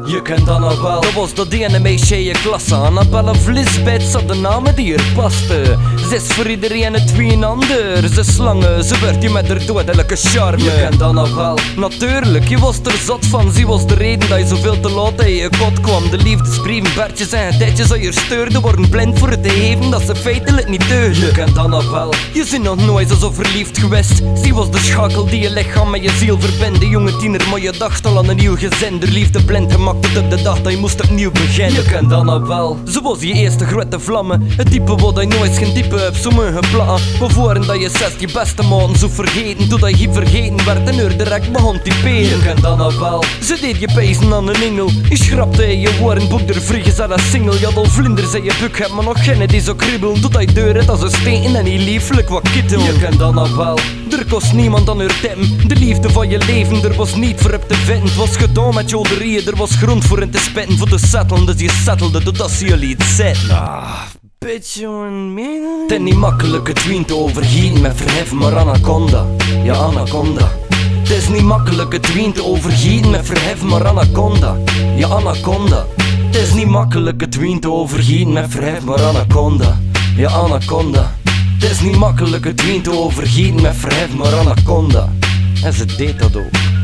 Je kent Annabel, dat was dat ene meisje in je klas. Annabel of Lisbeth zat de namen die er paste. Ze is voor iedereen het wie een ander. Ze slangen, ze werd je met haar dodelijke charme. Je kent Annabel, natuurlijk, je was er zat van. Ze was de reden dat je zoveel te laat in je kot kwam. De liefdesbrieven, Bertjes en gedetjes aan je steurde worden blind voor het te geven dat ze feitelijk niet deugden. Je kent Annabel, je bent nog nooit zo verliefd geweest. Ze was de schakel die je lichaam met je ziel verbindt. De jonge tiener, maar je dacht al aan een nieuw gezin. De liefde blind gemaakt tot op de dag dat je moest opnieuw beginnen. Je kent Annabel, ze was je eerste grote vlammen. Het type wat je nooit geen type hebt, sommige platen. Maar voor dat je 6 je beste maanden zo vergeten, totdat je vergeten werd en er direct begon typeren. Je kent Annabel, ze deed je pijzen aan een engel. Je schrapte in je woorden, boek er vliegen aan een single. Je had al vlinders in je buk, hebt maar nog geen die zo kribbelen. Totdat je deur het als een steen en die lieflijk wat kittel. Je kent Annabel, er kost niemand aan haar tippen. De liefde van je leven, er was niet voor op te vinden. Het was gedaan met joderieën, er was grond voor in te spitten. Voor te settelen, dus je settelde totdat ze je liet zitten. Bitch, jongen, meen je? Het is niet makkelijk het wien te overgieten met verhef, maar Anaconda, ja Anaconda. Het is niet makkelijk het wien te overgieten met verhef, maar Anaconda, ja Anaconda. Het is niet makkelijk het wien te overgieten met verhef, maar Anaconda, ja Anaconda. Het is niet makkelijk het wien te overgieten met verhef, maar Anaconda. En ze deed dat ook.